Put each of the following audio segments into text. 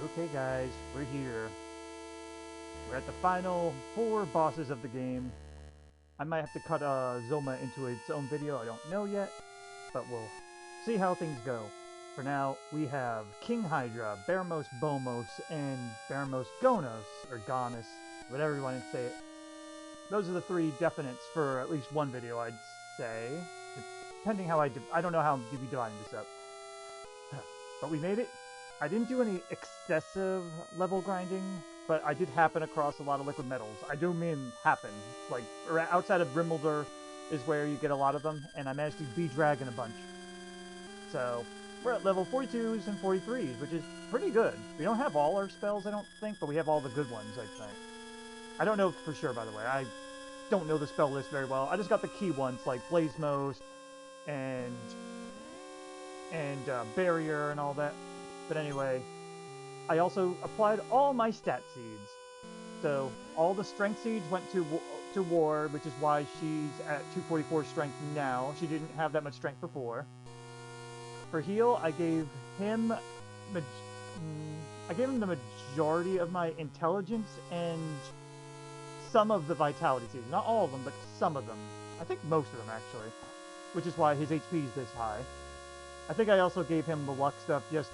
Okay guys, we're here. We're at the final 4 bosses of the game. I might have to cut Zoma into its own video, I don't know yet, but we'll see how things go. For now, we have King Hydra, Baramos Bomus, and Baramos Gonus, or Gonus, whatever you want to say it. Those are the 3 definites for at least one video, I'd say. Depending how I don't know how I'm dividing this up. But we made it. I didn't do any excessive level grinding, but I did happen across a lot of liquid metals. I do mean happen. Like, outside of Rimmelder is where you get a lot of them, and I managed to be-dragon a bunch. So, we're at level 42s and 43s, which is pretty good. We don't have all our spells, I don't think, but we have all the good ones, I think. I don't know for sure, by the way. I don't know the spell list very well. I just got the key ones, like Blaze Most, and Barrier, and all that. But anyway, I also applied all my stat seeds. So all the strength seeds went to War, which is why she's at 244 strength now. She didn't have that much strength before. For heal, I gave him the majority of my intelligence and some of the vitality seeds. Not all of them, but some of them. I think most of them, actually. Which is why his HP is this high. I think I also gave him the luck stuff, just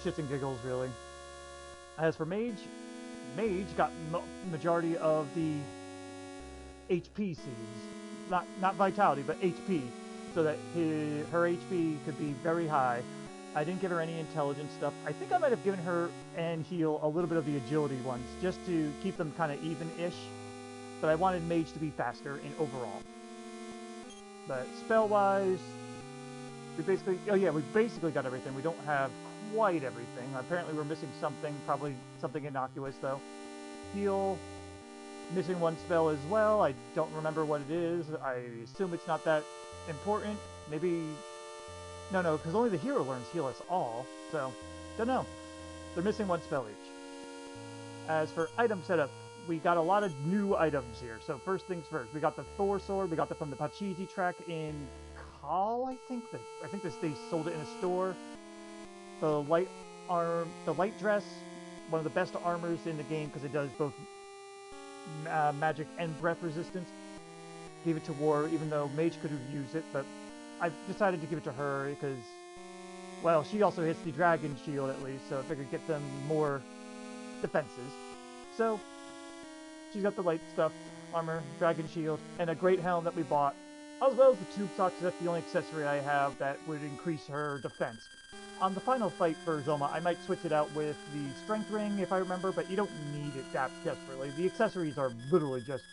shits and giggles, really. As for Mage, Mage got majority of the HP seeds. Not vitality, but HP. So that her HP could be very high. I didn't give her any intelligence stuff. I think I might have given her and heal a little bit of the agility ones, just to keep them kind of even-ish. But I wanted Mage to be faster in overall. But spell-wise, we basically got everything. We don't have quite everything. Apparently we're missing something, probably something innocuous though. Heal, missing one spell as well. I don't remember what it is. I assume it's not that important. Maybe, no, because only the hero learns heal us all. So, don't know. They're missing one spell each. As for item setup, we got a lot of new items here. So first things first, we got the Thor sword. We got that from the Pachisi track in Call, I think they sold it in a store. The light dress, one of the best armors in the game because it does both magic and breath resistance. Gave it to War, even though Mage could have used it, but I decided to give it to her because, well, she also hits the dragon shield at least, so I figured get them more defenses. So she's got the light stuff, armor, dragon shield, and a great helm that we bought, as well as the tube socks. That's the only accessory I have that would increase her defense. On the final fight for Zoma, I might switch it out with the strength ring if I remember, but you don't need it that desperately. The accessories are literally just,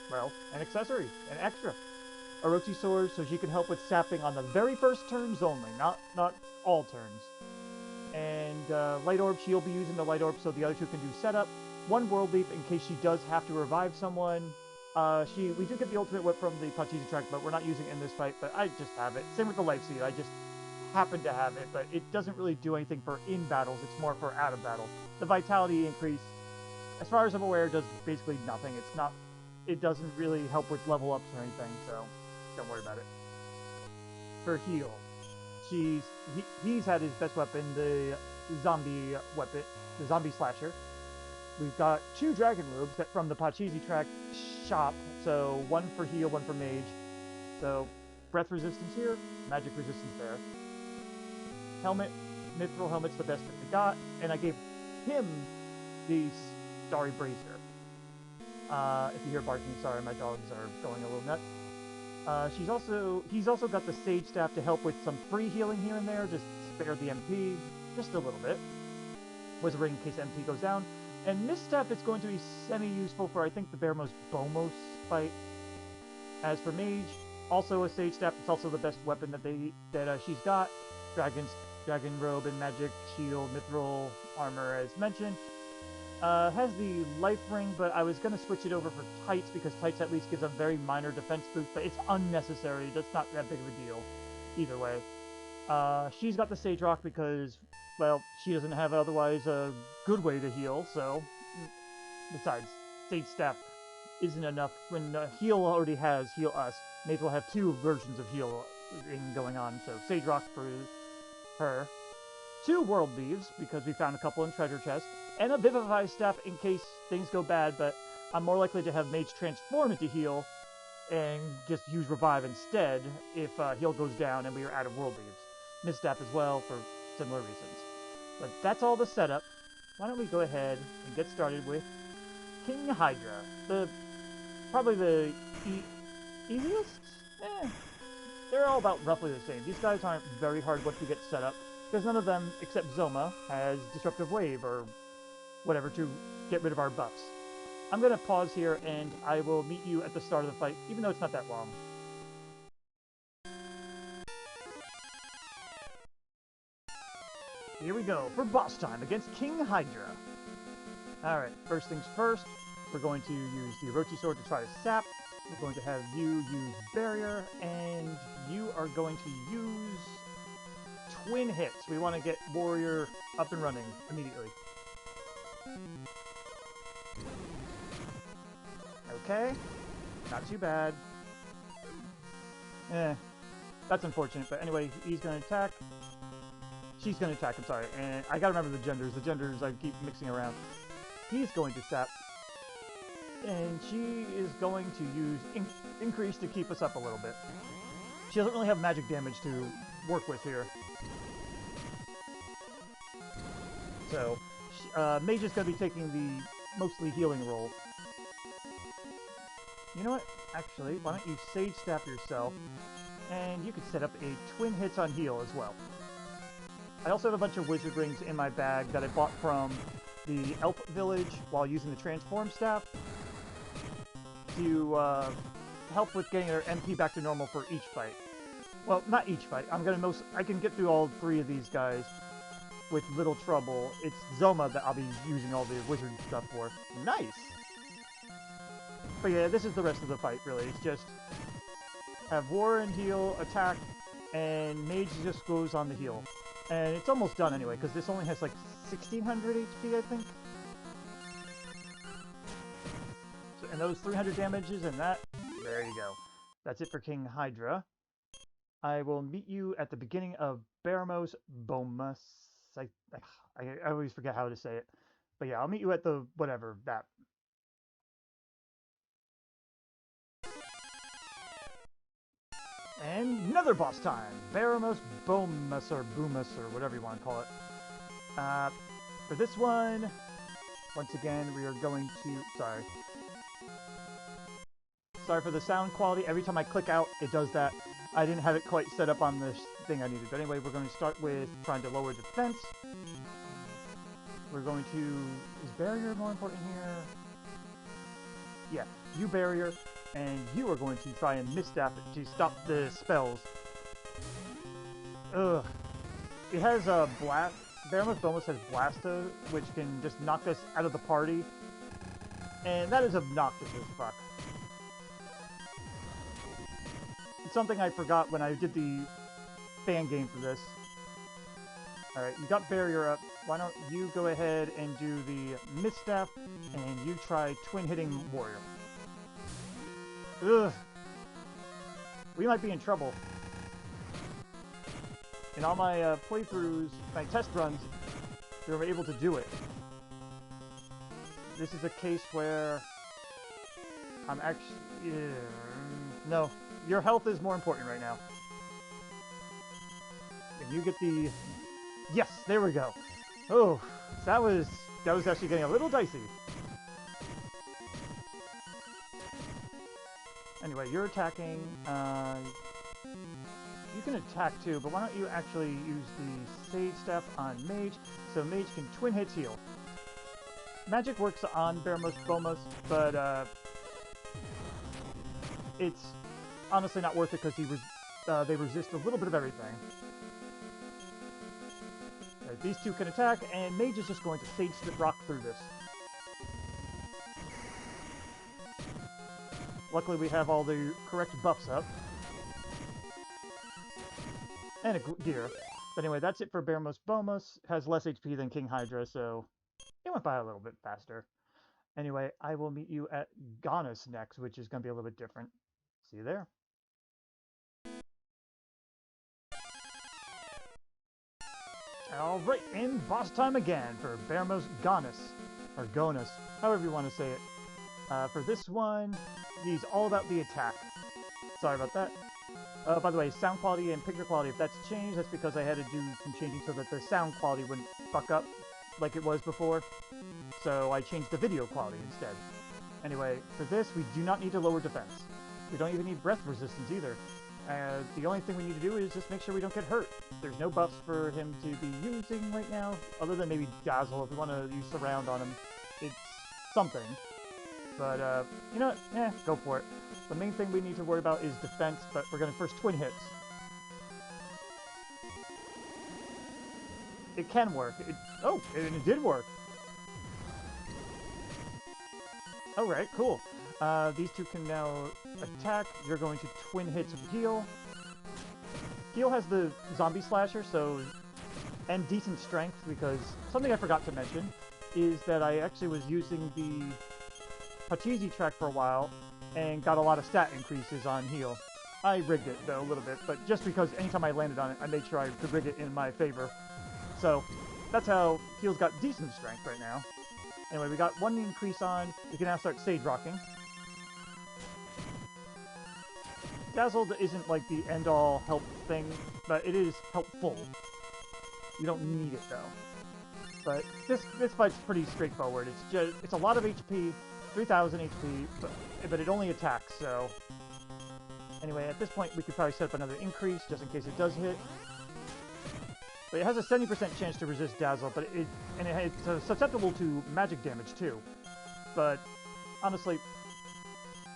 well, an accessory, an extra. Orochi sword, so she can help with sapping on the very first turns only, not all turns. And light orb, she'll be using the light orb so the other two can do setup. One world leap in case she does have to revive someone. We did get the ultimate whip from the Pachisi track, but we're not using it in this fight, but I just have it. Same with the life seed, I just happen to have it, but it doesn't really do anything for in battles, it's more for out of battle. The vitality increase, as far as I'm aware, does basically nothing. It doesn't really help with level ups or anything, so don't worry about it. For heal, he's had his best weapon, the zombie weapon, the zombie slasher. We've got 2 dragon robes that from the Pachisi track shop, so one for heal, one for mage. So breath resistance here, magic resistance there. Helmet, mithril helmet's the best that we got, and I gave him the Starry Brazier. If you hear barking, sorry, my dogs are going a little nuts. He's also got the Sage Staff to help with some free healing here and there, just spare the MP, just a little bit. Wizard Ring in case MP goes down. And Mist Staff is going to be semi-useful for, I think, the Baramos Bomus fight. As for Mage, also a Sage Staff, it's also the best weapon that she's got. Dragon Robe and Magic Shield, Mithril Armor as mentioned. Has the Life Ring, but I was going to switch it over for Tights because Tights at least gives a very minor defense boost, but it's unnecessary. That's not that big of a deal either way. She's got the Sage Rock because, well, she doesn't have otherwise a good way to heal, so besides, Sage Staff isn't enough when heal already has heal us. May as well have 2 versions of heal going on, so Sage Rock for her. 2 World Leaves, because we found a couple in treasure chests, and a Vivify Staff in case things go bad, but I'm more likely to have Mage transform into Heal and just use Revive instead if Heal goes down and we are out of World Leaves. Misstep as well for similar reasons. But that's all the setup. Why don't we go ahead and get started with King Hydra. Probably the easiest? They're all about roughly the same. These guys aren't very hard once we get set up, because none of them, except Zoma, has Disruptive Wave or whatever to get rid of our buffs. I'm going to pause here, and I will meet you at the start of the fight, even though it's not that long. Here we go, for boss time against King Hydra. Alright, first things first, we're going to use the Orochi sword to try to sap. We're going to have you use barrier, and you are going to use twin hits. We want to get warrior up and running immediately. Okay, not too bad. That's unfortunate, but anyway, he's going to attack. She's going to attack, I'm sorry, and I gotta remember the genders. The genders I keep mixing around. He's going to sap, and she is going to use increase to keep us up a little bit. She doesn't really have magic damage to work with here. So, Mage is going to be taking the mostly healing role. You know what? Actually, why don't you Sage Staff yourself, and you could set up a twin hits on heal as well. I also have a bunch of wizard rings in my bag that I bought from the elf village while using the transform staff to help with getting their MP back to normal for each fight. Well, not each fight. I can get through all 3 of these guys with little trouble. It's Zoma that I'll be using all the wizard stuff for. Nice! But yeah, this is the rest of the fight, really. It's just have war and heal, attack, and Mage just goes on the heal. And it's almost done anyway, because this only has like 1600 HP, I think. So, and those 300 damages and that, there you go. That's it for King Hydra. I will meet you at the beginning of Baramos Bomus. I always forget how to say it. But yeah, I'll meet you at the whatever, that. And another boss time! Baramos Bomus, or Boomus, or whatever you want to call it. For this one, once again, we are going to... Sorry for the sound quality. Every time I click out, it does that. I didn't have it quite set up on this thing I needed. But anyway, we're going to start with trying to lower defense. We're going to... Is barrier more important here? Yeah, you barrier. And you are going to try and misstep it to stop the spells. Ugh. It has a blast. Baramos Bomus has Blasta, which can just knock us out of the party. And that is obnoxious as fuck. It's something I forgot when I did the fan game for this. Alright, you got barrier up. Why don't you go ahead and do the misstep, and you try twin hitting warrior. Ugh. We might be in trouble. In all my playthroughs, my test runs, we were able to do it. This is a case where I'm actually... no, your health is more important right now. And you get the... Yes, there we go. Oh, that was actually getting a little dicey. Anyway, you're attacking. You can attack too, but why don't you actually use the Sage Staff on Mage, so Mage can twin hits heal. Magic works on Baramos Bomus, but it's honestly not worth it because they resist a little bit of everything. These two can attack, and Mage is just going to Sage Strip Rock through this. Luckily, we have all the correct buffs up. And a gear. But anyway, that's it for Baramos Bomus. Has less HP than King Hydra, so it went by a little bit faster. Anyway, I will meet you at Gonus next, which is going to be a little bit different. See you there. Alright, and boss time again for Baramos Gonus, or Gonus, however you want to say it. For this one, he's all about the attack. Sorry about that. By the way, sound quality and picture quality, if that's changed, that's because I had to do some changing so that the sound quality wouldn't fuck up like it was before. So I changed the video quality instead. Anyway, for this, we do not need to lower defense. We don't even need breath resistance either. The only thing we need to do is just make sure we don't get hurt. There's no buffs for him to be using right now, other than maybe Dazzle. If we want to use Surround on him, it's something. But, you know what? Go for it. The main thing we need to worry about is defense, but we're going to first twin hits. It can work. And it did work. Alright, cool. These two can now attack. You're going to twin hits with Heal. Heal has the zombie slasher, and decent strength, because something I forgot to mention is that I actually was using the Pachisi track for a while and got a lot of stat increases on Heal. I rigged it, though, a little bit, but just because anytime I landed on it, I made sure I could rig it in my favor. So, that's how Heal's got decent strength right now. Anyway, we got one increase on. We can now start Sage Rocking. Dazzled isn't like the end-all help thing, but it is helpful. You don't need it, though. But this fight's pretty straightforward. It's a lot of HP, 3,000 HP, but it only attacks, so... Anyway, at this point, we could probably set up another increase, just in case it does hit. But it has a 70% chance to resist Dazzle, but it's susceptible to magic damage, too. But, honestly...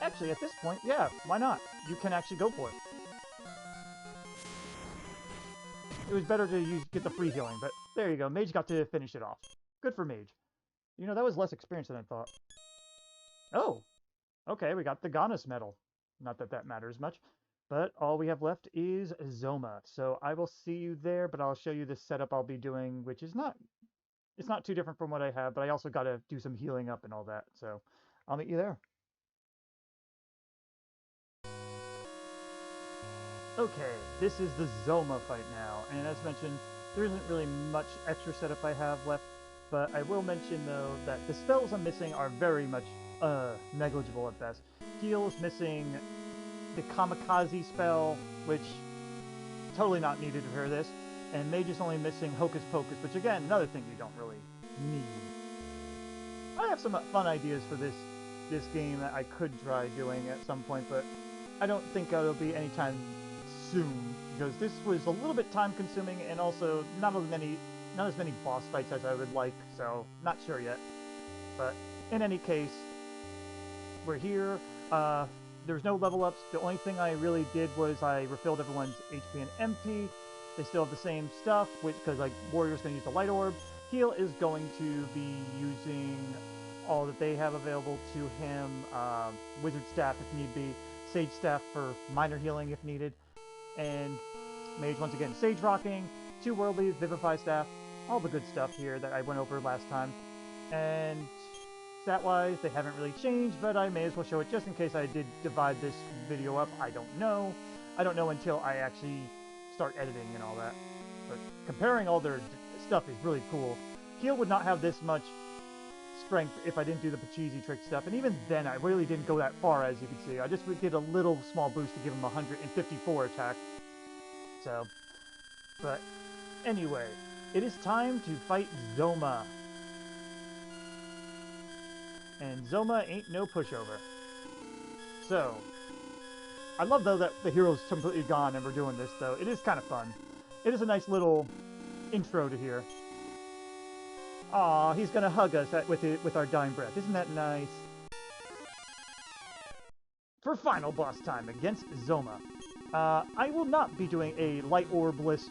Actually, at this point, yeah, why not? You can actually go for it. It was better to get the free healing, but there you go. Mage got to finish it off. Good for Mage. You know, that was less experience than I thought. Oh! Okay, we got the Gonus medal. Not that that matters much. But all we have left is Zoma. So I will see you there, but I'll show you the setup I'll be doing, which is not... It's not too different from what I have, but I also got to do some healing up and all that. So I'll meet you there. Okay, this is the Zoma fight now, and as mentioned, there isn't really much extra setup I have left, but I will mention, though, that the spells I'm missing are very much, negligible at best. Heal is missing the Kamikaze spell, which, totally not needed for this, and Mage is only missing Hocus Pocus, which, again, another thing you don't really need. I have some fun ideas for this game that I could try doing at some point, but I don't think it'll be anytime soon, because this was a little bit time consuming and also not as many boss fights as I would like, so not sure yet. But in any case, we're here. There's no level ups. The only thing I really did was I refilled everyone's HP and MP. They still have the same stuff, because like Warrior's going to use the Light Orb. Heal is going to be using all that they have available to him. Wizard Staff if need be. Sage Staff for minor healing if needed. And Mage, once again, Sage Rocking, 2 Worldlies, Vivify Staff, all the good stuff here that I went over last time. And stat-wise, they haven't really changed, but I may as well show it just in case I did divide this video up. I don't know. I don't know until I actually start editing and all that. But comparing all their stuff is really cool. Heal would not have this much strength if I didn't do the Pachisi trick stuff, and even then I really didn't go that far, as you can see. I just did a little small boost to give him 154 attack. So, but anyway, it is time to fight Zoma. And Zoma ain't no pushover. So, I love though that the hero's completely gone and we're doing this though. It is kind of fun. It is a nice little intro to here. Aw, he's gonna hug us with our dying breath. Isn't that nice? For final boss time against Zoma. I will not be doing a Light Orbless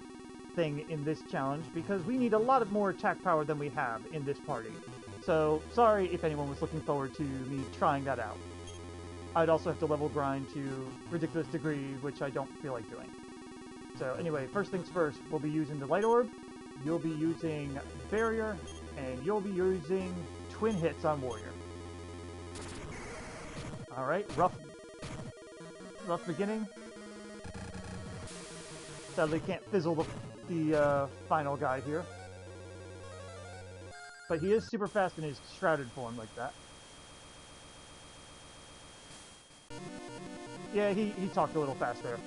thing in this challenge because we need a lot more attack power than we have in this party. So, sorry if anyone was looking forward to me trying that out. I'd also have to level grind to a ridiculous degree, which I don't feel like doing. So anyway, first things first, we'll be using the Light Orb, you'll be using Barrier, and you'll be using twin hits on Warrior. Alright, rough beginning. Sadly can't fizzle the final guy here. But he is super fast in his shrouded form like that. Yeah, he talked a little fast there.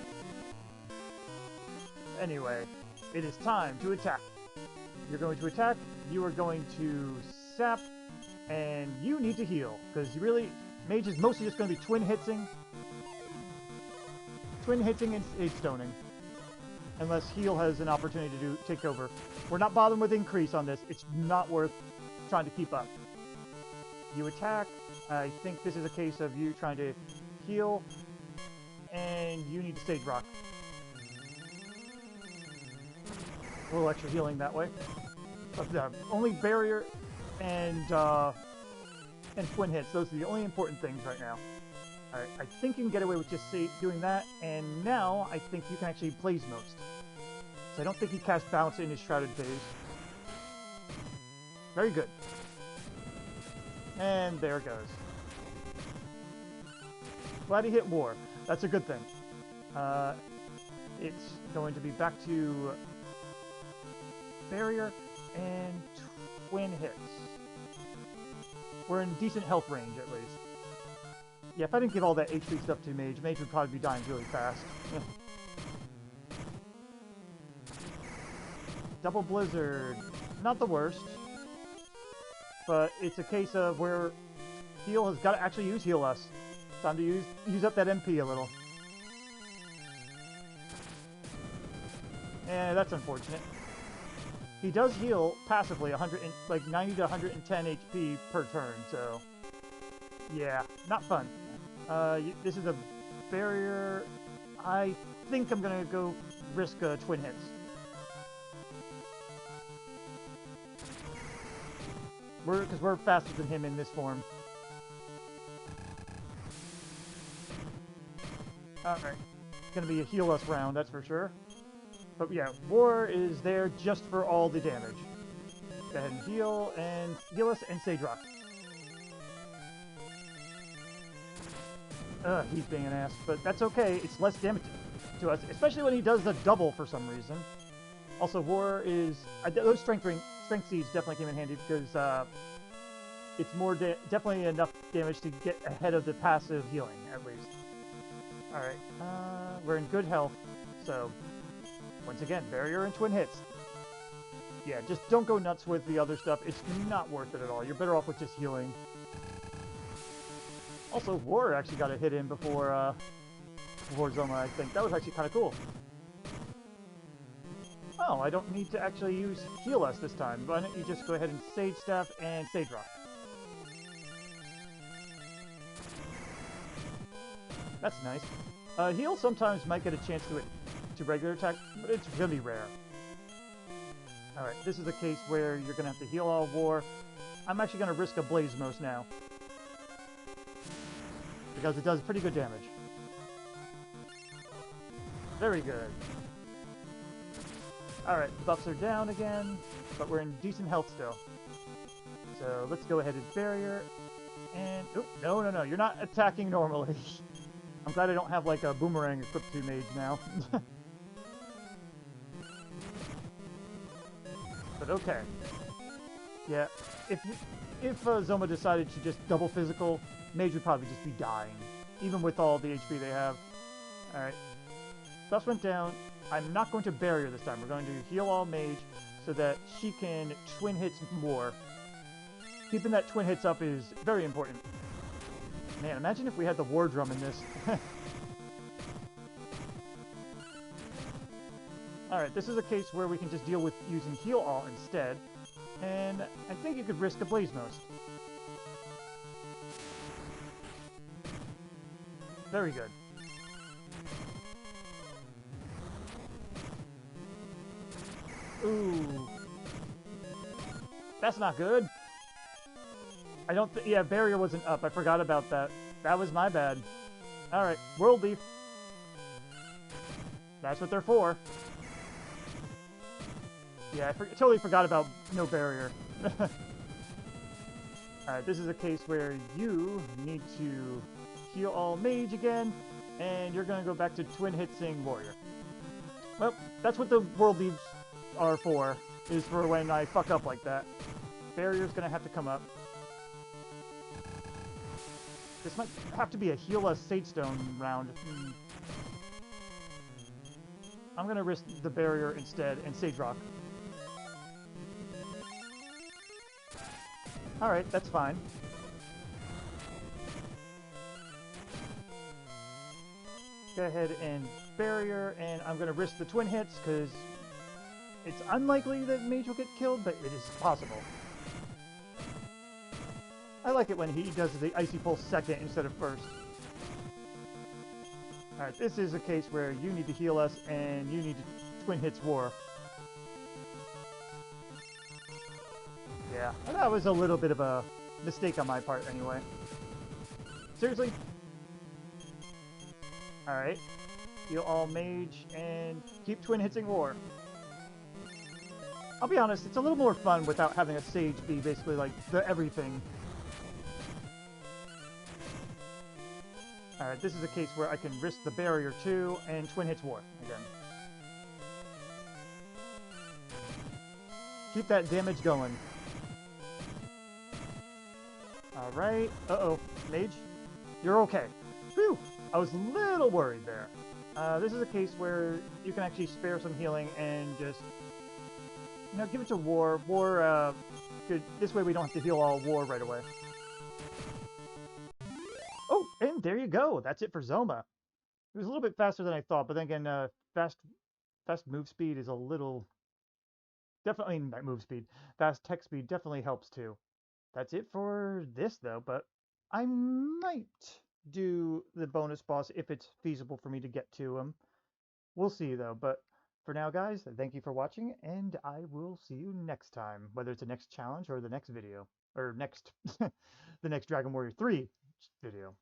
Anyway, it is time to attack. You're going to attack, you are going to sap, and you need to heal. Because really, Mage is mostly just going to be twin hitting and age stoning. Unless heal has an opportunity to take over. We're not bothering with increase on this. It's not worth trying to keep up. You attack. I think this is a case of you trying to heal. And you need to stage rock. A little extra healing that way. But only barrier and twin hits. Those are the only important things right now. Alright, I think you can get away with just doing that, and now I think you can actually blaze most. So I don't think he cast bounce in his shrouded phase. Very good. And there it goes. Glad he hit war. That's a good thing. It's going to be back to barrier and twin hits. We're in decent health range at least. Yeah, if I didn't give all that HP stuff to Mage, Mage would probably be dying really fast. Double Blizzard. Not the worst. But it's a case of where Heal has got to actually use Heal Us. Time to use up that MP a little. And that's unfortunate. He does heal passively 90 to 110 HP per turn, so yeah, not fun. This is a barrier. I think I'm gonna go risk twin hits. Because we're faster than him in this form. Alright. It's gonna be a heal us round, that's for sure. But yeah, War is there just for all the damage. Go ahead and heal us and Sage Rock. He's being an ass, but that's okay. It's less damage to us, especially when he does the double for some reason. Also, War is... those strength seeds definitely came in handy because it's more definitely enough damage to get ahead of the passive healing, at least. Alright, we're in good health, so... Once again, barrier and twin hits. Yeah, just don't go nuts with the other stuff. It's not worth it at all. You're better off with just healing. Also, War actually got a hit in before Zoma, I think. That was actually kind of cool. Oh, I don't need to actually use Heal Us this time. Why don't you just go ahead and Sage Staff and Sage Rock. That's nice. Heal sometimes might get a chance to regular attack, but it's really rare. Alright, this is a case where you're going to have to heal all War. I'm actually going to risk a Blaze Most now. Because it does pretty good damage. Very good. Alright, buffs are down again, but we're in decent health still. So let's go ahead and barrier. And... oh, no, you're not attacking normally. I'm glad I don't have like a boomerang equipped to Mage now. But okay. Yeah, if Zoma decided to just double physical, Mage would probably just be dying, even with all the HP they have. Alright. Buffs went down. I'm not going to barrier this time. We're going to heal all Mage so that she can twin hits more. Keeping that twin hits up is very important. Man, imagine if we had the War Drum in this. Alright, this is a case where we can just deal with using Heal All instead. And I think you could risk a Blaze Most. Very good. Ooh. That's not good. I don't think... yeah, barrier wasn't up. I forgot about that. That was my bad. Alright, World Leaf. That's what they're for. Yeah, I totally forgot about no barrier. Alright, this is a case where you need to heal all Mage again, and you're going to go back to twin hitsing Warrior. Well, that's what the World Leaves R4 is for when I fuck up like that. Barrier's gonna have to come up. This might have to be a heal us Sage Stone round. I'm gonna risk the barrier instead and Sage Rock. Alright, that's fine. Go ahead and barrier, and I'm gonna risk the twin hits because it's unlikely that Mage will get killed, but it is possible. I like it when he does the Icy Pulse second instead of first. Alright, this is a case where you need to heal us and you need to twin hits war. Yeah, that was a little bit of a mistake on my part anyway. Seriously? Alright. Heal all Mage and keep twin hitting war. I'll be honest, it's a little more fun without having a Sage be basically like the everything. Alright, this is a case where I can risk the barrier too and twin hits war again. Keep that damage going. Alright. Uh-oh. Mage, you're okay. Whew! I was a little worried there. This is a case where you can actually spare some healing and just, you know, give it to War. War, good. This way we don't have to heal all War right away. Oh, and there you go. That's it for Zoma. It was a little bit faster than I thought, but then again, fast move speed is a little... Definitely not move speed. Fast tech speed definitely helps too. That's it for this, though, but I might do the bonus boss if it's feasible for me to get to him. We'll see, though, but for now, guys, thank you for watching, and I will see you next time, whether it's the next challenge or the next video, or next, the next Dragon Warrior 3 video.